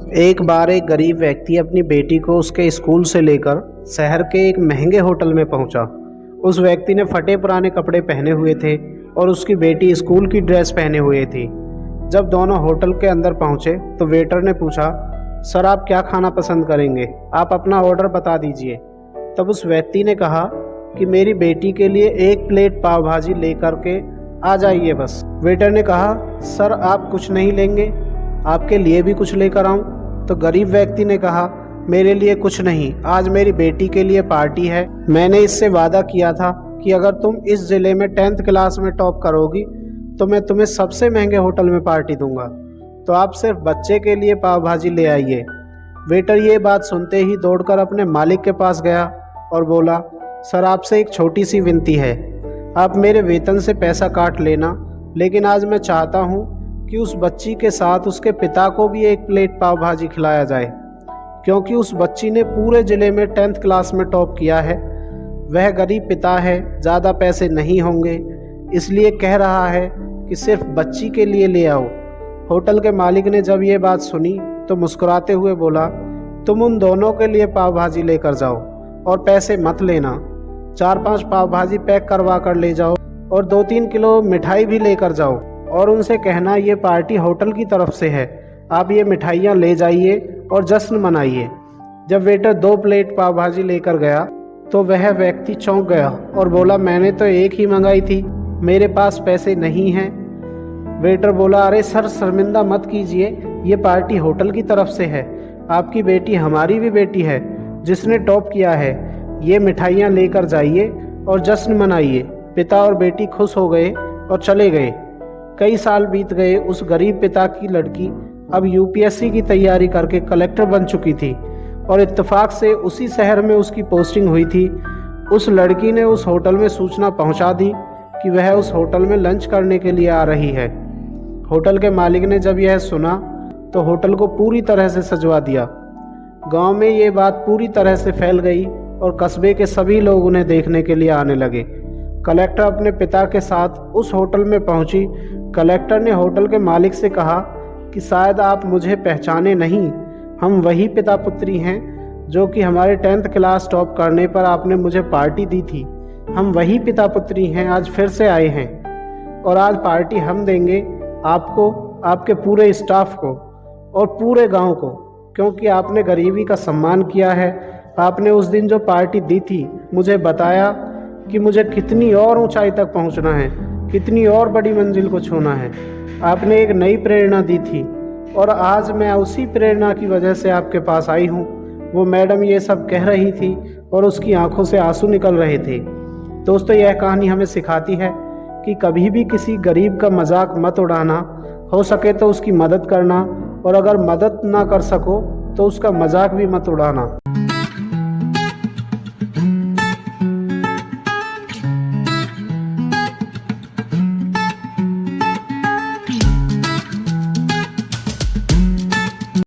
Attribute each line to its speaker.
Speaker 1: एक बार एक गरीब व्यक्ति अपनी बेटी को उसके स्कूल से लेकर शहर के एक महंगे होटल में पहुंचा। उस व्यक्ति ने फटे पुराने कपड़े पहने हुए थे और उसकी बेटी स्कूल की ड्रेस पहने हुए थी। जब दोनों होटल के अंदर पहुंचे तो वेटर ने पूछा, सर आप क्या खाना पसंद करेंगे, आप अपना ऑर्डर बता दीजिए। तब उस व्यक्ति ने कहा कि मेरी बेटी के लिए 1 प्लेट पाव भाजी लेकर के आ जाइए बस। वेटर ने कहा, सर आप कुछ नहीं लेंगे, आपके लिए भी कुछ लेकर आऊं? तो गरीब व्यक्ति ने कहा, मेरे लिए कुछ नहीं, आज मेरी बेटी के लिए पार्टी है। मैंने इससे वादा किया था कि अगर तुम इस ज़िले में 10th क्लास में टॉप करोगी तो मैं तुम्हें सबसे महंगे होटल में पार्टी दूंगा, तो आप सिर्फ बच्चे के लिए पाव भाजी ले आइए। वेटर ये बात सुनते ही दौड़कर अपने मालिक के पास गया और बोला, सर आपसे एक छोटी सी विनती है, आप मेरे वेतन से पैसा काट लेना, लेकिन आज मैं चाहता हूँ कि उस बच्ची के साथ उसके पिता को भी 1 प्लेट पाव भाजी खिलाया जाए, क्योंकि उस बच्ची ने पूरे ज़िले में 10th क्लास में टॉप किया है। वह गरीब पिता है, ज़्यादा पैसे नहीं होंगे, इसलिए कह रहा है कि सिर्फ बच्ची के लिए ले आओ। होटल के मालिक ने जब ये बात सुनी तो मुस्कुराते हुए बोला, तुम उन दोनों के लिए पाव भाजी लेकर जाओ और पैसे मत लेना। 4-5 पाव भाजी पैक करवा कर ले जाओ और 2-3 किलो मिठाई भी लेकर जाओ और उनसे कहना ये पार्टी होटल की तरफ से है, आप ये मिठाइयाँ ले जाइए और जश्न मनाइए। जब वेटर 2 प्लेट पाव भाजी लेकर गया तो वह व्यक्ति चौंक गया और बोला, मैंने तो 1 ही मंगाई थी, मेरे पास पैसे नहीं हैं। वेटर बोला, अरे सर शर्मिंदा मत कीजिए, ये पार्टी होटल की तरफ से है, आपकी बेटी हमारी भी बेटी है जिसने टॉप किया है, ये मिठाइयाँ लेकर जाइए और जश्न मनाइए। पिता और बेटी खुश हो गए और चले गए। कई साल बीत गए। उस गरीब पिता की लड़की अब यूपीएससी की तैयारी करके कलेक्टर बन चुकी थी और इत्तेफाक से उसी शहर में उसकी पोस्टिंग हुई थी। उस लड़की ने उस होटल में सूचना पहुंचा दी कि वह उस होटल में लंच करने के लिए आ रही है। होटल के मालिक ने जब यह सुना तो होटल को पूरी तरह से सजवा दिया। गांव में ये बात पूरी तरह से फैल गई और कस्बे के सभी लोग उन्हें देखने के लिए आने लगे। कलेक्टर अपने पिता के साथ उस होटल में पहुंची। कलेक्टर ने होटल के मालिक से कहा कि शायद आप मुझे पहचाने नहीं, हम वही पिता पुत्री हैं जो कि हमारे 10th क्लास टॉप करने पर आपने मुझे पार्टी दी थी। हम वही पिता पुत्री हैं, आज फिर से आए हैं और आज पार्टी हम देंगे आपको, आपके पूरे स्टाफ को और पूरे गांव को, क्योंकि आपने गरीबी का सम्मान किया है। आपने उस दिन जो पार्टी दी थी मुझे बताया कि मुझे कितनी और ऊंचाई तक पहुंचना है, कितनी और बड़ी मंजिल को छूना है। आपने एक नई प्रेरणा दी थी और आज मैं उसी प्रेरणा की वजह से आपके पास आई हूँ। वो मैडम ये सब कह रही थी और उसकी आंखों से आंसू निकल रहे थे। दोस्तों, यह कहानी हमें सिखाती है कि कभी भी किसी गरीब का मजाक मत उड़ाना, हो सके तो उसकी मदद करना और अगर मदद ना कर सको तो उसका मजाक भी मत उड़ाना।